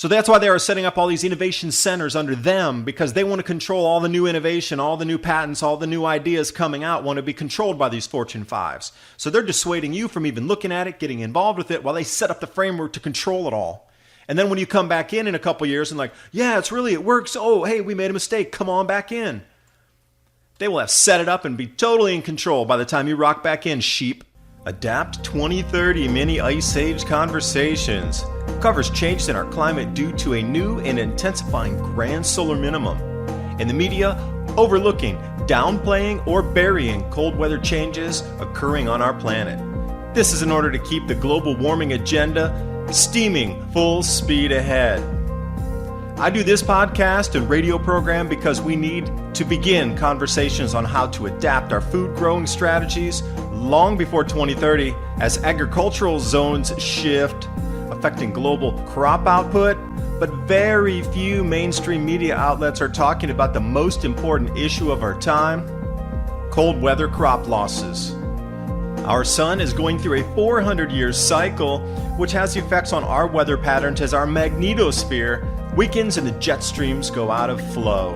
So that's why they are setting up all these innovation centers under them, because they want to control all the new innovation, all the new patents, all the new ideas coming out want to be controlled by these Fortune 5s. So they're dissuading you from even looking at it, getting involved with it, while they set up the framework to control it all. And then when you come back in a couple years and like, yeah, it works. Oh, hey, we made a mistake. Come on back in. They will have set it up and be totally in control by the time you rock back in, sheep. Adapt 2030 Mini Ice Age Conversations covers changes in our climate due to a new and intensifying grand solar minimum. In the media, overlooking, downplaying, or burying cold weather changes occurring on our planet. This is in order to keep the global warming agenda steaming full speed ahead. I do this podcast and radio program because we need to begin conversations on how to adapt our food growing strategies long before 2030 as agricultural zones shift, affecting global crop output. But very few mainstream media outlets are talking about the most important issue of our time: cold weather crop losses. Our sun is going through a 400-year cycle, which has effects on our weather patterns as our magnetosphere weakens and the jet streams go out of flow.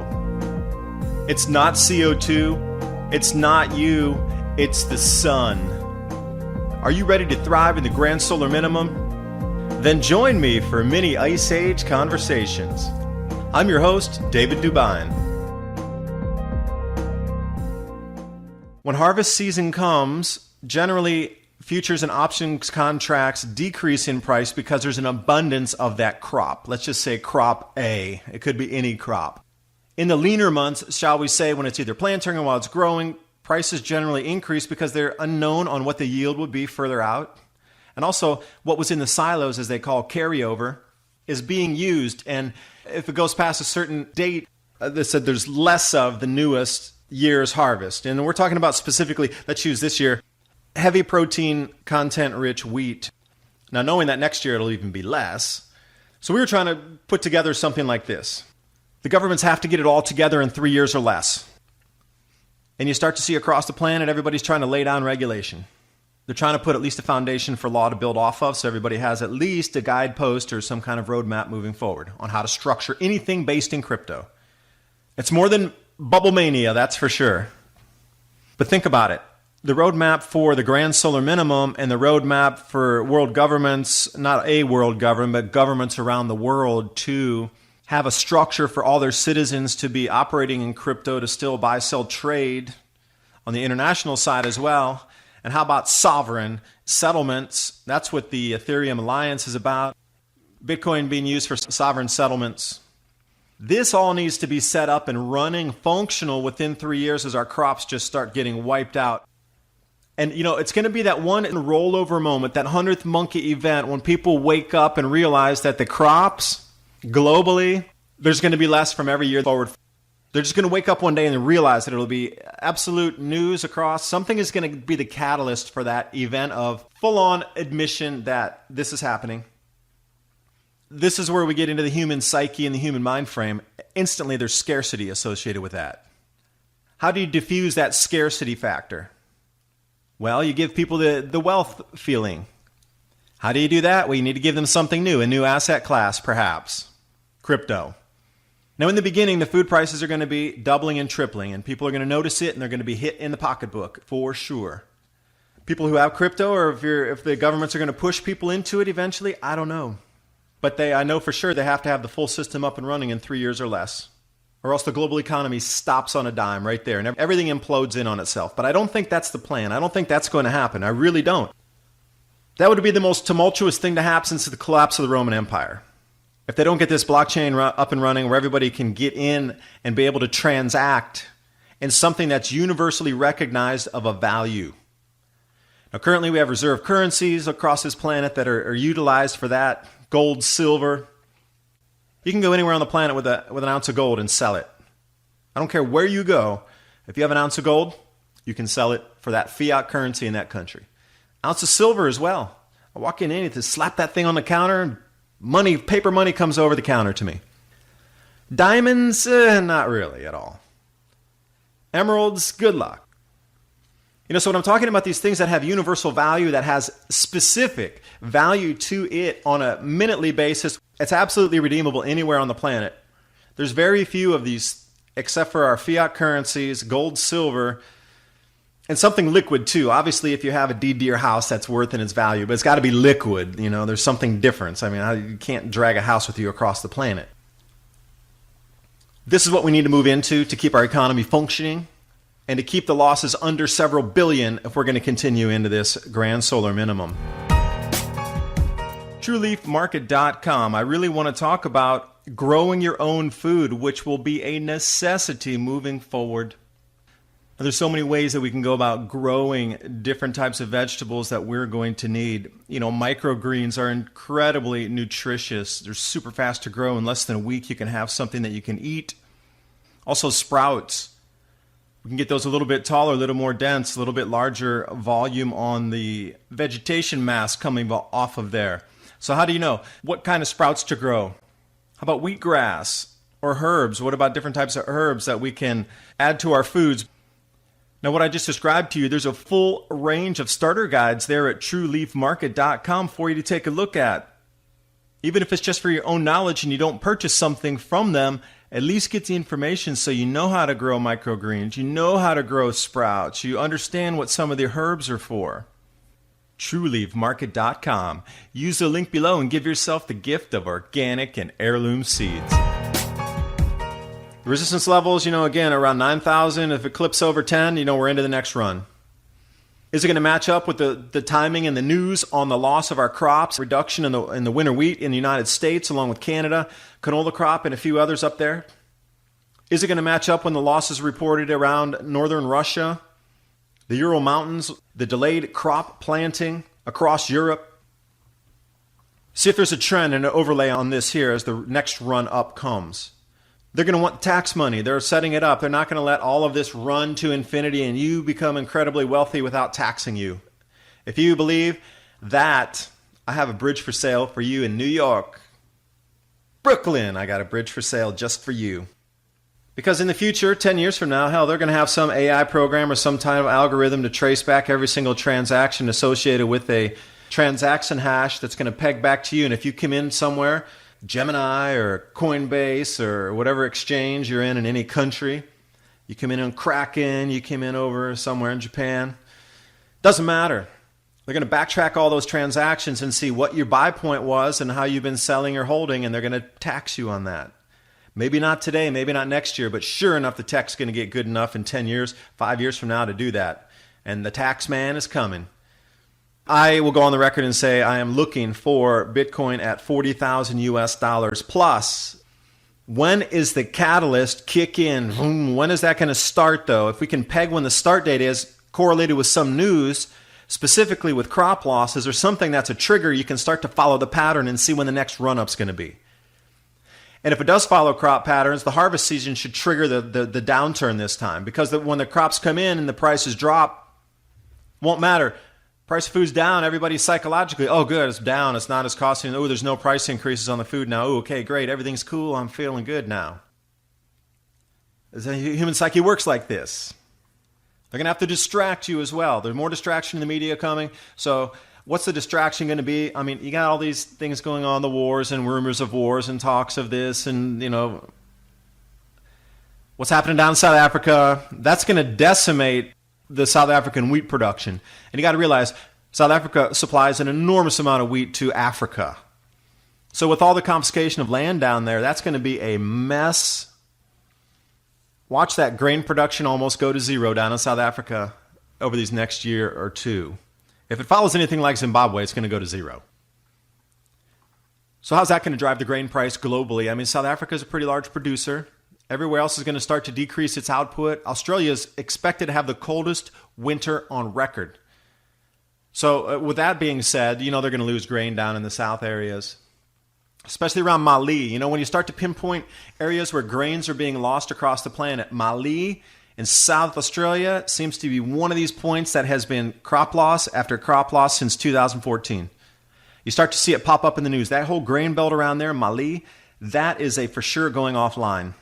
It's not CO2, it's not you, it's the sun. Are you ready to thrive in the Grand Solar Minimum? Then join me for Mini Ice Age Conversations. I'm your host, David DuByne. When harvest season comes, generally futures and options contracts decrease in price because there's an abundance of that crop. Let's just say crop A. It could be any crop. In the leaner months, shall we say, when it's either planting or while it's growing, prices generally increase because they're unknown on what the yield would be further out. And also, what was in the silos, as they call carryover, is being used. And if it goes past a certain date, they said there's less of the newest year's harvest. And we're talking about specifically, let's use this year, heavy protein content rich wheat. Now, knowing that next year it'll even be less. So we were trying to put together something like this. The governments have to get it all together in 3 years or less. And you start to see across the planet, everybody's trying to lay down regulation. They're trying to put at least a foundation for law to build off of, so everybody has at least a guidepost or some kind of roadmap moving forward on how to structure anything based in crypto. It's more than bubble mania, that's for sure. But think about it. The roadmap for the Grand Solar Minimum and the roadmap for world governments, not a world government, but governments around the world to have a structure for all their citizens to be operating in crypto, to still buy, sell, trade on the international side as well. And how about sovereign settlements? That's what the Ethereum Alliance is about. Bitcoin being used for sovereign settlements. This all needs to be set up and running functional within 3 years as our crops just start getting wiped out. And, it's going to be that one rollover moment, that 100th monkey event when people wake up and realize that the crops globally, there's going to be less from every year forward. They're just going to wake up one day and realize that it'll be absolute news across. Something is going to be the catalyst for that event of full-on admission that this is happening. This is where we get into the human psyche and the human mind frame. Instantly, there's scarcity associated with that. How do you diffuse that scarcity factor? Well, you give people the wealth feeling. How do you do that? Well, you need to give them something new, a new asset class, perhaps. Crypto. Now, in the beginning, the food prices are going to be doubling and tripling, and people are going to notice it, and they're going to be hit in the pocketbook, for sure. People who have crypto, or if the governments are going to push people into it eventually, I don't know. But I know for sure they have to have the full system up and running in 3 years or less, or else the global economy stops on a dime right there, and everything implodes in on itself. But I don't think that's the plan. I don't think that's going to happen. I really don't. That would be the most tumultuous thing to happen since the collapse of the Roman Empire. If they don't get this blockchain up and running where everybody can get in and be able to transact in something that's universally recognized of a value. Now, currently we have reserve currencies across this planet that are utilized for that. Gold, silver. You can go anywhere on the planet with an ounce of gold and sell it. I don't care where you go. If you have an ounce of gold, you can sell it for that fiat currency in that country. Ounce of silver as well. I walk in and to slap that thing on the counter and paper money comes over the counter to me. Diamonds, not really at all. Emeralds, good luck. So when I'm talking about these things that have universal value, that has specific value to it on a minutely basis, it's absolutely redeemable anywhere on the planet. There's very few of these, except for our fiat currencies, gold, silver, and something liquid too. Obviously, if you have a deed to your house, that's worth in its value, but it's got to be liquid. There's something different. You can't drag a house with you across the planet. This is what we need to move into to keep our economy functioning and to keep the losses under several billion if we're going to continue into this grand solar minimum. TrueLeafMarket.com. I really want to talk about growing your own food, which will be a necessity moving forward. There's so many ways that we can go about growing different types of vegetables that we're going to need. Microgreens are incredibly nutritious. They're super fast to grow. In less than a week, you can have something that you can eat. Also, sprouts. We can get those a little bit taller, a little more dense, a little bit larger volume on the vegetation mass coming off of there. So how do you know what kind of sprouts to grow? How about wheatgrass or herbs? What about different types of herbs that we can add to our foods? Now, what I just described to you, there's a full range of starter guides there at TrueLeafMarket.com for you to take a look at. Even if it's just for your own knowledge and you don't purchase something from them, at least get the information so you know how to grow microgreens, you know how to grow sprouts, you understand what some of the herbs are for. TrueLeafMarket.com. Use the link below and give yourself the gift of organic and heirloom seeds. Resistance levels, again, around 9,000. If it clips over 10, we're into the next run. Is it going to match up with the timing and the news on the loss of our crops, reduction in the winter wheat in the United States, along with Canada, canola crop, and a few others up there? Is it going to match up when the losses reported around northern Russia, the Ural Mountains, the delayed crop planting across Europe? See if there's a trend and an overlay on this here as the next run up comes. They're going to want tax money. They're setting it up. They're not going to let all of this run to infinity and you become incredibly wealthy without taxing you. If you believe that, I have a bridge for sale for you in New York. Brooklyn, I got a bridge for sale just for you. Because in the future, 10 years from now, hell, they're going to have some AI program or some kind of algorithm to trace back every single transaction associated with a transaction hash that's going to peg back to you. And if you come in somewhere, Gemini or Coinbase or whatever exchange you're in any country, you come in on Kraken, you came in over somewhere in Japan, doesn't matter. They're going to backtrack all those transactions and see what your buy point was and how you've been selling or holding, and they're going to tax you on that. Maybe not today, maybe not next year, but sure enough, the tech's going to get good enough in 10 years, 5 years from now to do that. And the tax man is coming. I will go on the record and say I am looking for Bitcoin at 40,000 US dollars plus. When is the catalyst kick in? When is that going to start, though? If we can peg when the start date is correlated with some news, specifically with crop losses or something that's a trigger, you can start to follow the pattern and see when the next run-up's going to be. And if it does follow crop patterns, the harvest season should trigger the downturn this time, because when the crops come in and the prices drop, won't matter. Price of food's down, everybody's psychologically, oh good, it's down, it's not as costly, oh there's no price increases on the food now, oh okay, great, everything's cool, I'm feeling good now. The human psyche works like this. They're going to have to distract you as well. There's more distraction in the media coming, so what's the distraction going to be? I mean, you got all these things going on, the wars and rumors of wars and talks of this and, what's happening down in South Africa, that's going to decimate the South African wheat production. And you got to realize South Africa supplies an enormous amount of wheat to Africa. So with all the confiscation of land down there, that's going to be a mess. Watch that grain production almost go to zero down in South Africa over these next year or two. If it follows anything like Zimbabwe, it's going to go to zero. So how's that going to drive the grain price globally? I mean, South Africa is a pretty large producer. Everywhere else is going to start to decrease its output. Australia is expected to have the coldest winter on record. So with that being said, they're going to lose grain down in the south areas, especially around Mali. When you start to pinpoint areas where grains are being lost across the planet, Mali in South Australia seems to be one of these points that has been crop loss after crop loss since 2014. You start to see it pop up in the news. That whole grain belt around there, Mali, that is a for sure going offline.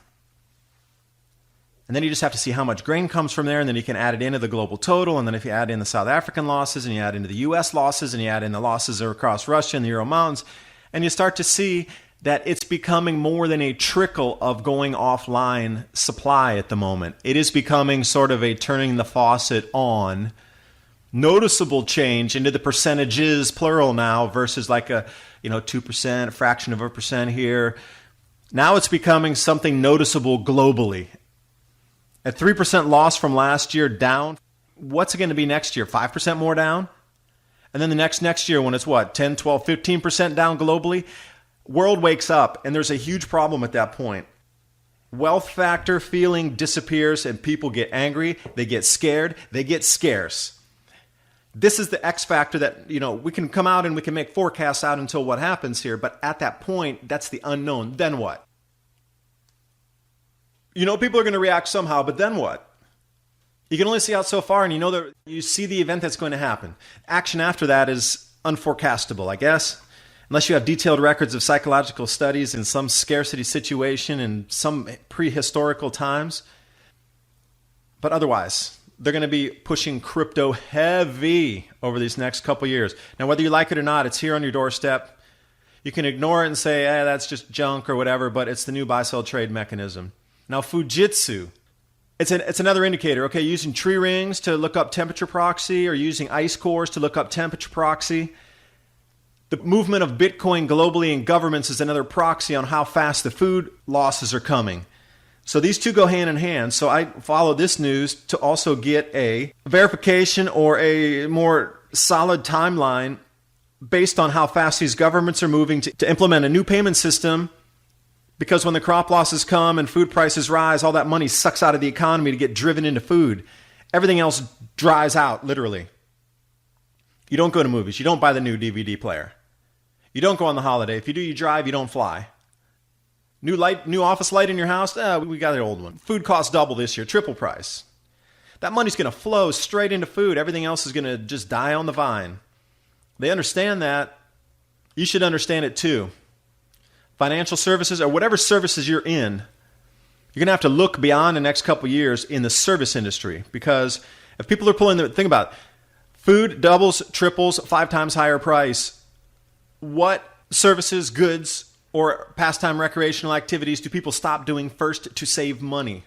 And then you just have to see how much grain comes from there, and then you can add it into the global total. And then if you add in the South African losses, and you add into the U.S. losses, and you add in the losses across Russia and the Ural Mountains, and you start to see that it's becoming more than a trickle of going offline supply at the moment. It is becoming sort of a turning the faucet on, noticeable change into the percentages, plural now, versus like a 2%, a fraction of a percent here. Now it's becoming something noticeable globally. At 3% loss from last year down, what's it going to be next year? 5% more down? And then the next year when it's what, 10, 12, 15% down globally? World wakes up, and there's a huge problem at that point. Wealth factor feeling disappears, and people get angry, they get scared, they get scarce. This is the X factor that, we can come out and we can make forecasts out until what happens here, but at that point, that's the unknown. Then what? People are going to react somehow, but then what? You can only see out so far, and that you see the event that's going to happen. Action after that is unforecastable, I guess, unless you have detailed records of psychological studies in some scarcity situation in some prehistorical times. But otherwise, they're going to be pushing crypto heavy over these next couple years. Now, whether you like it or not, it's here on your doorstep. You can ignore it and say, that's just junk or whatever, but it's the new buy-sell trade mechanism. Now, Fujitsu, it's another indicator. Okay, using tree rings to look up temperature proxy or using ice cores to look up temperature proxy. The movement of Bitcoin globally in governments is another proxy on how fast the food losses are coming. So these two go hand in hand. So I follow this news to also get a verification or a more solid timeline based on how fast these governments are moving to implement a new payment system. Because when the crop losses come and food prices rise, all that money sucks out of the economy to get driven into food. Everything else dries out, literally. You don't go to movies. You don't buy the new DVD player. You don't go on the holiday. If you do, you drive. You don't fly. New office light in your house? We got an old one. Food costs double this year, triple price. That money's going to flow straight into food. Everything else is going to just die on the vine. They understand that. You should understand it too. Financial services or whatever services you're in, you're going to have to look beyond the next couple years in the service industry, because if people are think about it, food doubles, triples, 5 times higher price. What services, goods, or pastime recreational activities do people stop doing first to save money?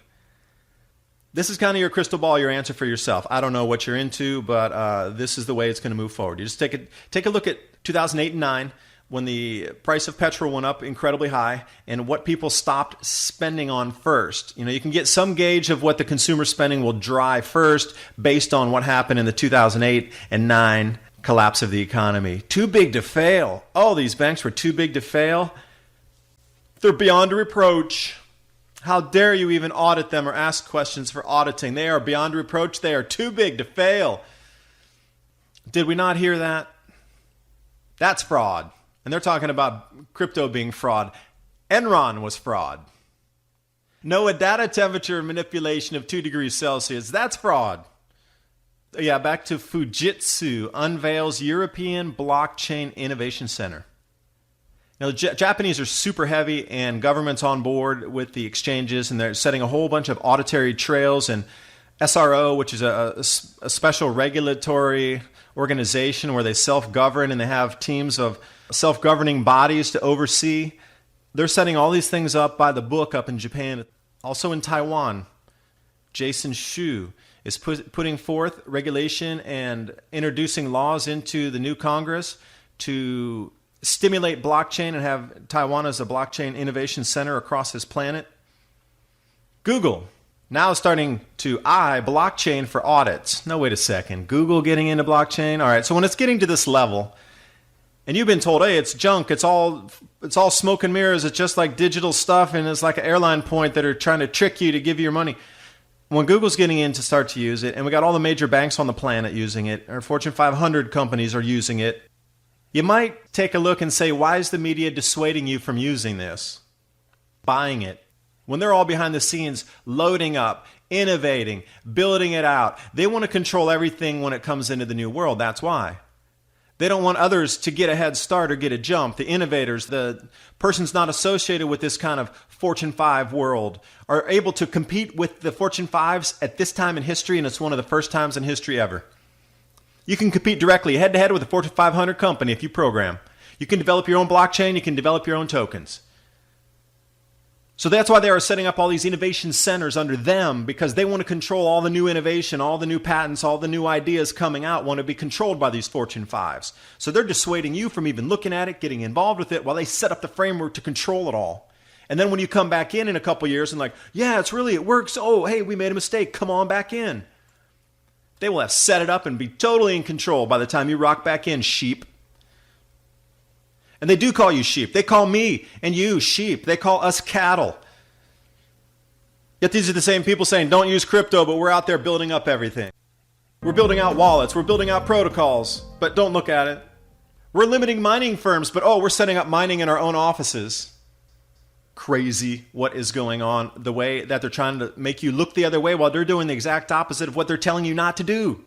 This is kind of your crystal ball, your answer for yourself. I don't know what you're into, but this is the way it's going to move forward. You just take a look at 2008 and 2009. When the price of petrol went up incredibly high and what people stopped spending on first. You can get some gauge of what the consumer spending will drive first based on what happened in the 2008 and 2009 collapse of the economy. Too big to fail. Oh, these banks were too big to fail. They're beyond reproach. How dare you even audit them or ask questions for auditing? They are beyond reproach. They are too big to fail. Did we not hear that? That's fraud. And they're talking about crypto being fraud. Enron was fraud. NOAA data temperature manipulation of 2 degrees Celsius. That's fraud. Yeah, back to Fujitsu unveils European Blockchain Innovation Center. Now, the Japanese are super heavy and government's on board with the exchanges, and they're setting a whole bunch of auditory trails, and SRO, which is a special regulatory organization where they self-govern and they have teams of self-governing bodies to oversee. They're setting all these things up by the book up in Japan. Also in Taiwan, Jason Shu is putting forth regulation and introducing laws into the new Congress to stimulate blockchain and have Taiwan as a blockchain innovation center across this planet. Google now starting to eye blockchain for audits. No, wait a second. Google getting into blockchain? All right, so when it's getting to this level, and you've been told, hey, it's junk, it's all smoke and mirrors, it's just like digital stuff, and it's like an airline point that are trying to trick you to give you your money. When Google's getting in to start to use it, and we got all the major banks on the planet using it, our Fortune 500 companies are using it, you might take a look and say, why is the media dissuading you from using this? Buying it. When they're all behind the scenes, loading up, innovating, building it out. They want to control everything when it comes into the new world. That's why. They don't want others to get a head start or get a jump. The innovators, the persons not associated with this kind of Fortune 5 world are able to compete with the Fortune 5s at this time in history, and it's one of the first times in history ever. You can compete directly head-to-head with a Fortune 500 company if you program. You can develop your own blockchain. You can develop your own tokens. So that's why they are setting up all these innovation centers under them, because they want to control all the new innovation, all the new patents, all the new ideas coming out want to be controlled by these Fortune 5s. So they're dissuading you from even looking at it, getting involved with it, while they set up the framework to control it all. And then when you come back in a couple years and like, yeah, it works. Oh, hey, we made a mistake. Come on back in. They will have set it up and be totally in control by the time you rock back in, sheep. And they do call you sheep. They call me and you sheep. They call us cattle. Yet these are the same people saying, don't use crypto, but we're out there building up everything. We're building out wallets. We're building out protocols, but don't look at it. We're limiting mining firms, but we're setting up mining in our own offices. Crazy what is going on, the way that they're trying to make you look the other way while they're doing the exact opposite of what they're telling you not to do.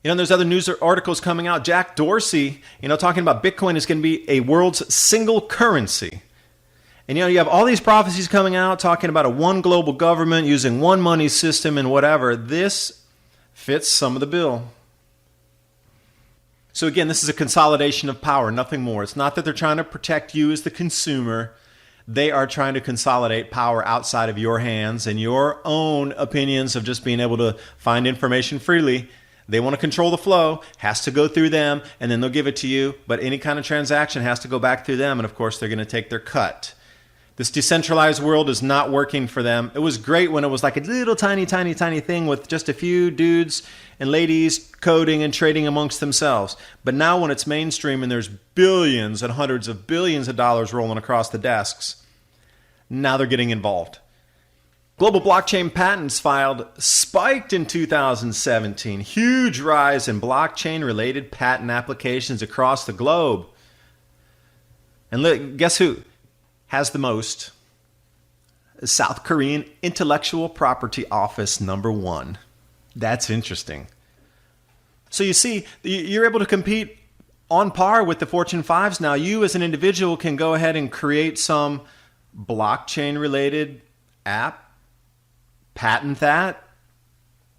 There's other news articles coming out. Jack Dorsey, talking about Bitcoin is going to be a world's single currency. And, you have all these prophecies coming out talking about a one global government using one money system and whatever. This fits some of the bill. So again, this is a consolidation of power, nothing more. It's not that they're trying to protect you as the consumer. They are trying to consolidate power outside of your hands and your own opinions of just being able to find information freely. They want to control the flow, has to go through them, and then they'll give it to you. But any kind of transaction has to go back through them, and of course they're going to take their cut. This decentralized world is not working for them. It was great when it was like a little tiny thing with just a few dudes and ladies coding and trading amongst themselves. But now when it's mainstream and there's billions and hundreds of billions of dollars rolling across the desks, now they're getting involved. Global blockchain patents filed spiked in 2017. Huge rise in blockchain-related patent applications across the globe. And guess who has the most? South Korean Intellectual Property Office #1. That's interesting. So you see, you're able to compete on par with the Fortune 5s now. You as an individual can go ahead and create some blockchain-related app, patent that.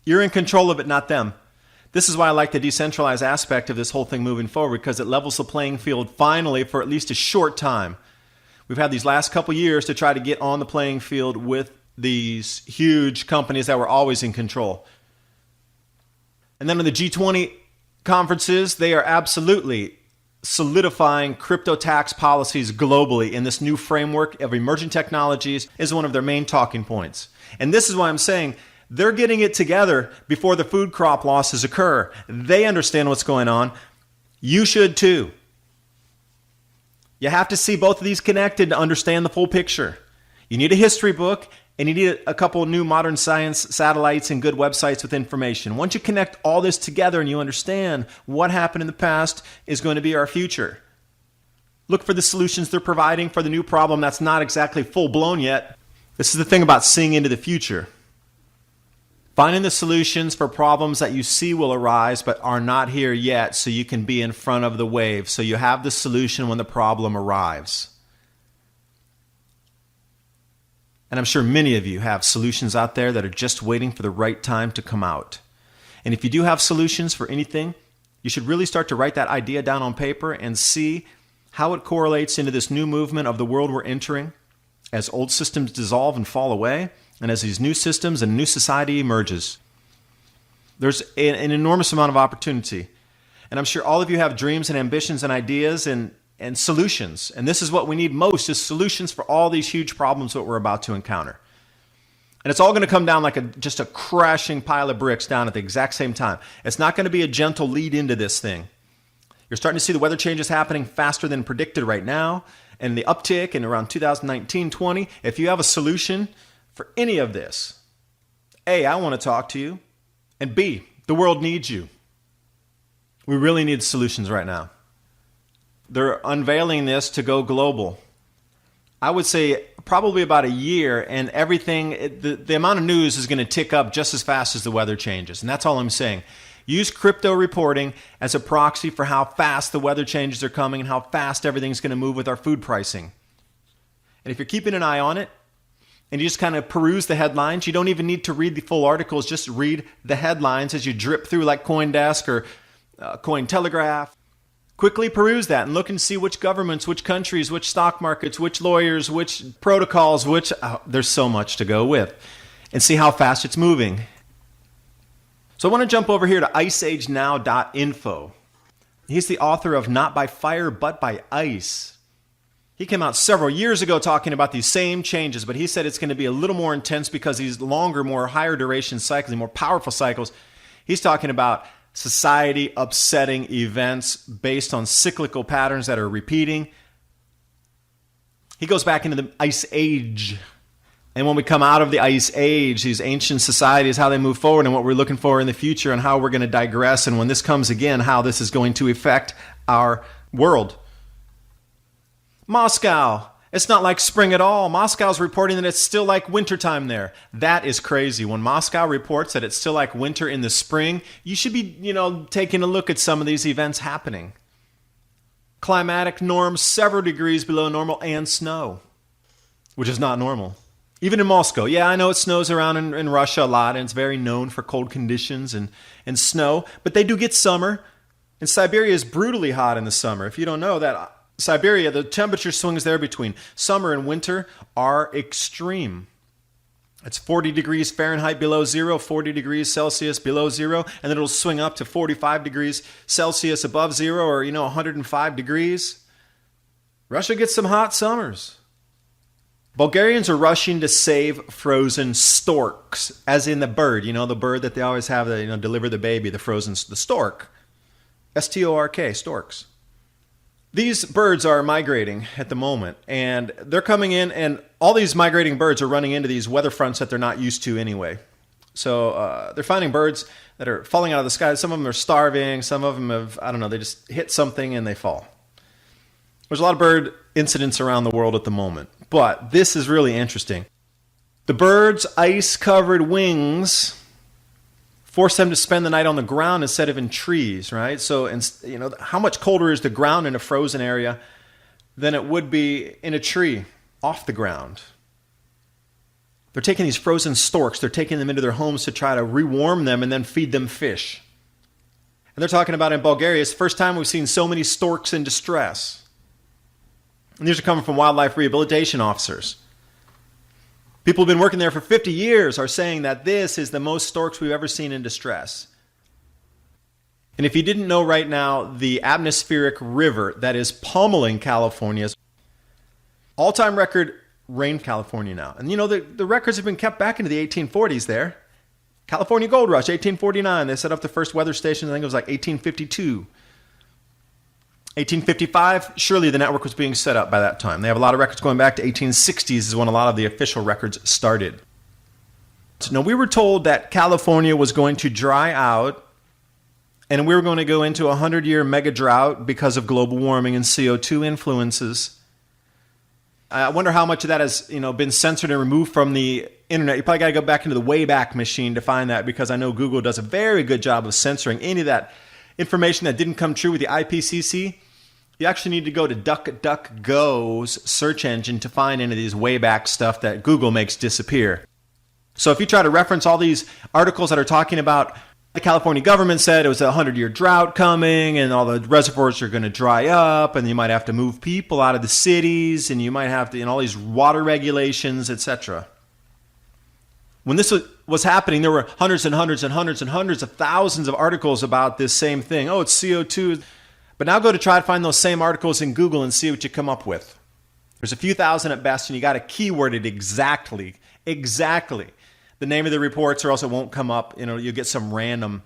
You're in control of it, not them. This is why I like the decentralized aspect of this whole thing moving forward, because it levels the playing field finally for at least a short time. We've had these last couple years to try to get on the playing field with these huge companies that were always in control. And then in the G20 conferences, they are absolutely solidifying crypto tax policies globally in this new framework of emerging technologies is one of their main talking points. And this is why I'm saying they're getting it together before the food crop losses occur. They understand what's going on. You should too. You have to see both of these connected to understand the full picture. You need a history book, and you need a couple new modern science satellites and good websites with information. Once you connect all this together and you understand what happened in the past is going to be our future. Look for the solutions they're providing for the new problem that's not exactly full-blown yet. This is the thing about seeing into the future. Finding the solutions for problems that you see will arise but are not here yet, so you can be in front of the wave, so you have the solution when the problem arrives. And I'm sure many of you have solutions out there that are just waiting for the right time to come out. And if you do have solutions for anything, you should really start to write that idea down on paper and see how it correlates into this new movement of the world we're entering as old systems dissolve and fall away, and as these new systems and new society emerges. There's an enormous amount of opportunity. And I'm sure all of you have dreams and ambitions and ideas and solutions. And this is what we need most, is solutions for all these huge problems that we're about to encounter. And it's all going to come down like just a crashing pile of bricks down at the exact same time. It's not going to be a gentle lead into this thing. You're starting to see the weather changes happening faster than predicted right now. And the uptick in around 2019-20, if you have a solution for any of this, A, I want to talk to you. And B, the world needs you. We really need solutions right now. They're unveiling this to go global. I would say probably about a year, and everything, the amount of news is going to tick up just as fast as the weather changes. And that's all I'm saying. Use crypto reporting as a proxy for how fast the weather changes are coming and how fast everything's going to move with our food pricing. And if you're keeping an eye on it and you just kind of peruse the headlines, you don't even need to read the full articles. Just read the headlines as you drip through like CoinDesk or Cointelegraph. Quickly peruse that and look and see which governments, which countries, which stock markets, which lawyers, which protocols, there's so much to go with. And see how fast it's moving. So I want to jump over here to iceagenow.info. He's the author of Not by Fire, But by Ice. He came out several years ago talking about these same changes, but he said it's going to be a little more intense because these longer, more higher duration cycles, more powerful cycles. He's talking about society upsetting events based on cyclical patterns that are repeating. He goes back into the Ice Age. And when we come out of the Ice Age, these ancient societies, how they move forward and what we're looking for in the future and how we're going to digress. And when this comes again, how this is going to affect our world. Moscow. It's not like spring at all. Moscow's reporting that it's still like wintertime there. That is crazy. When Moscow reports that it's still like winter in the spring, you should be, taking a look at some of these events happening. Climatic norms several degrees below normal and snow, which is not normal. Even in Moscow. Yeah, I know it snows around in Russia a lot, and it's very known for cold conditions and snow, but they do get summer. And Siberia is brutally hot in the summer. If you don't know that, Siberia, the temperature swings there between summer and winter are extreme. It's 40 degrees Fahrenheit below zero, 40 degrees Celsius below zero, and then it'll swing up to 45 degrees Celsius above zero or, 105 degrees. Russia gets some hot summers. Bulgarians are rushing to save frozen storks, as in the bird, the bird that they always have to deliver the baby, the stork. S-T-O-R-K, storks. These birds are migrating at the moment, and they're coming in, and all these migrating birds are running into these weather fronts that they're not used to anyway. So they're finding birds that are falling out of the sky. Some of them are starving. Some of them have, they just hit something and they fall. There's a lot of bird incidents around the world at the moment, but this is really interesting. The birds' ice-covered wings force them to spend the night on the ground instead of in trees, right? So, how much colder is the ground in a frozen area than it would be in a tree off the ground? They're taking these frozen storks, they're taking them into their homes to try to rewarm them and then feed them fish. And they're talking about in Bulgaria, it's the first time we've seen so many storks in distress. And these are coming from wildlife rehabilitation officers. People who've been working there for 50 years are saying that this is the most storks we've ever seen in distress. And if you didn't know right now, the atmospheric river that is pummeling California's all-time record rain California now. And the records have been kept back into the 1840s there. California Gold Rush, 1849. They set up the first weather station, I think it was like 1852. 1855, surely the network was being set up by that time. They have a lot of records going back to 1860s is when a lot of the official records started. So, we were told that California was going to dry out and we were going to go into a 100-year mega drought because of global warming and CO2 influences. I wonder how much of that has been censored and removed from the internet. You probably got to go back into the Wayback Machine to find that, because I know Google does a very good job of censoring any of that information that didn't come true with the IPCC. You actually need to go to DuckDuckGo's search engine to find any of these Wayback stuff that Google makes disappear. So if you try to reference all these articles that are talking about the California government said it was a 100-year drought coming and all the reservoirs are going to dry up and you might have to move people out of the cities and you might have to, all these water regulations, etc. When this was happening, there were hundreds and hundreds and hundreds and hundreds of thousands of articles about this same thing. Oh, it's CO2. But now go to try to find those same articles in Google and see what you come up with. There's a few thousand at best, and you got to keyword it exactly the name of the reports, or else it won't come up. You'll get some random.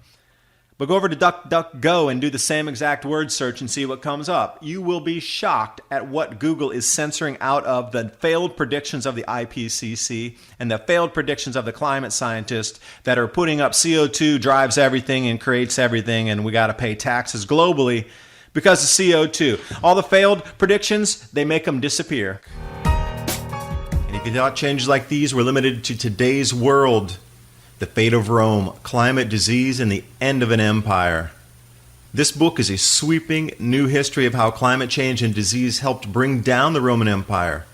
But go over to DuckDuckGo and do the same exact word search and see what comes up. You will be shocked at what Google is censoring out of the failed predictions of the IPCC and the failed predictions of the climate scientists that are putting up CO2 drives everything and creates everything, and we got to pay taxes globally because of CO2. All the failed predictions, they make them disappear. And if you thought changes like these were limited to today's world, The Fate of Rome, Climate, Disease, and the End of an Empire. This book is a sweeping new history of how climate change and disease helped bring down the Roman Empire.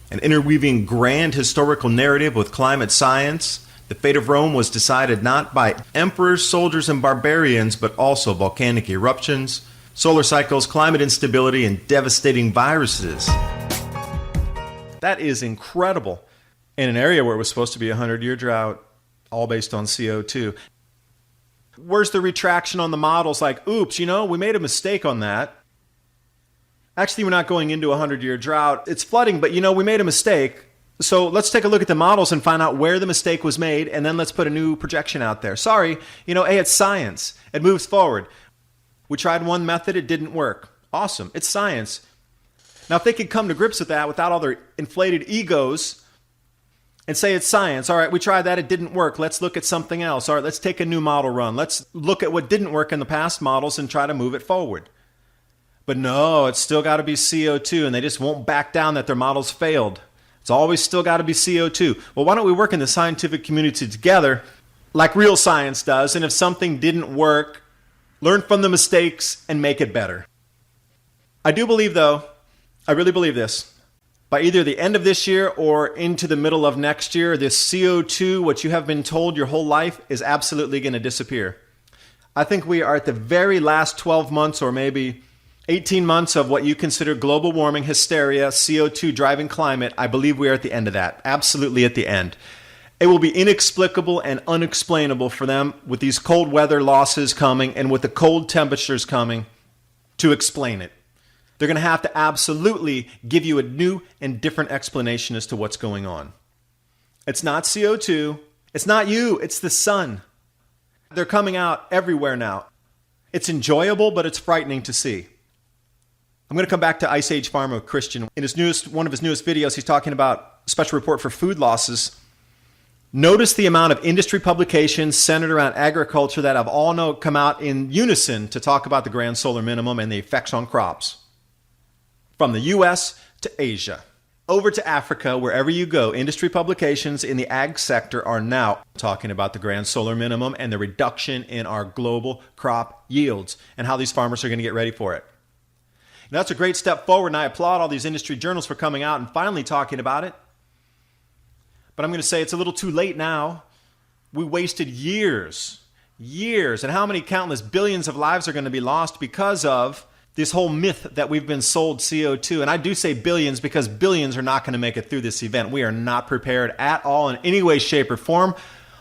An interweaving grand historical narrative with climate science, the fate of Rome was decided not by emperors, soldiers, and barbarians, but also volcanic eruptions, solar cycles, climate instability, and devastating viruses. That is incredible. In an area where it was supposed to be a 100-year drought, all based on CO2. Where's the retraction on the models? Like, oops, we made a mistake on that. Actually, we're not going into a 100-year drought. It's flooding, but we made a mistake. So let's take a look at the models and find out where the mistake was made, and then let's put a new projection out there. Sorry, hey, it's science. It moves forward. We tried one method, it didn't work. Awesome, it's science. Now, if they could come to grips with that without all their inflated egos and say it's science, all right, we tried that, it didn't work. Let's look at something else. All right, let's take a new model run. Let's look at what didn't work in the past models and try to move it forward. But no, it's still got to be CO2, and they just won't back down that their models failed. It's always still got to be CO2. Well, why don't we work in the scientific community together like real science does, and if something didn't work, learn from the mistakes and make it better. I do believe, though, I really believe this, by either the end of this year or into the middle of next year, this CO2, what you have been told your whole life, is absolutely going to disappear. I think we are at the very last 12 months or maybe 18 months of what you consider global warming, hysteria, CO2 driving climate. I believe we are at the end of that, absolutely at the end. It will be inexplicable and unexplainable for them with these cold weather losses coming and with the cold temperatures coming to explain it. They're going to have to absolutely give you a new and different explanation as to what's going on. It's not CO2. It's not you. It's the sun. They're coming out everywhere now. It's enjoyable, but it's frightening to see. I'm going to come back to Ice Age Farmer Christian. In one of his newest videos, he's talking about special report for food losses. Notice the amount of industry publications centered around agriculture that have all come out in unison to talk about the Grand Solar Minimum and the effects on crops. From the U.S. to Asia, over to Africa, wherever you go, industry publications in the ag sector are now talking about the Grand Solar Minimum and the reduction in our global crop yields and how these farmers are going to get ready for it. And that's a great step forward, and I applaud all these industry journals for coming out and finally talking about it. But I'm going to say it's a little too late now. We wasted years, and how many countless billions of lives are going to be lost because of this whole myth that we've been sold CO2. And I do say billions because billions are not going to make it through this event. We are not prepared at all in any way, shape, or form.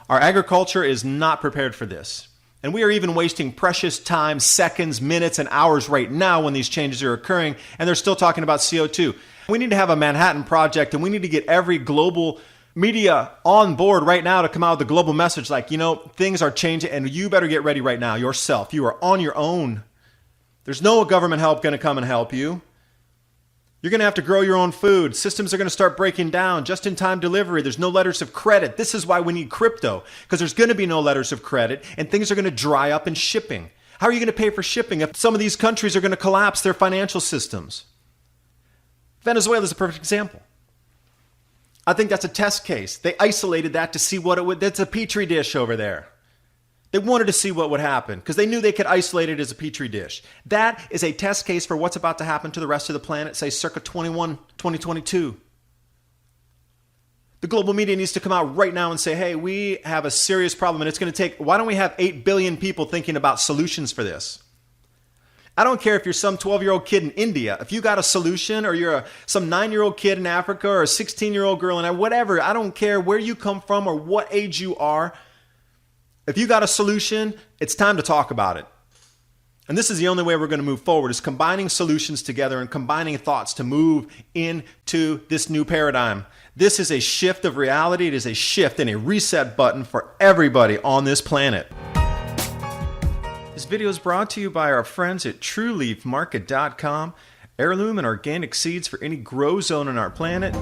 Our agriculture is not prepared for this. And we are even wasting precious time, seconds, minutes, and hours right now when these changes are occurring, and they're still talking about CO2. We need to have a Manhattan Project, and we need to get every global media on board right now to come out with a global message like, things are changing, and you better get ready right now yourself. You are on your own. There's no government help going to come and help you. You're going to have to grow your own food. Systems are going to start breaking down. Just-in-time delivery. There's no letters of credit. This is why we need crypto, because there's going to be no letters of credit, and things are going to dry up in shipping. How are you going to pay for shipping if some of these countries are going to collapse their financial systems? Venezuela is a perfect example. I think that's a test case. They isolated that to see what it would. That's a petri dish over there. They wanted to see what would happen because they knew they could isolate it as a petri dish. That is a test case for what's about to happen to the rest of the planet, say circa 2022. The global media needs to come out right now and say, hey, we have a serious problem and it's going to take, why don't we have 8 billion people thinking about solutions for this? I don't care if you're some 12-year-old kid in India. If you got a solution, or you're some 9-year-old kid in Africa, or a 16-year-old girl in whatever, I don't care where you come from or what age you are. If you got a solution, it's time to talk about it. And this is the only way we're going to move forward, is combining solutions together and combining thoughts to move into this new paradigm. This is a shift of reality. It is a shift and a reset button for everybody on this planet. This video is brought to you by our friends at TrueLeafMarket.com. Heirloom and organic seeds for any grow zone on our planet.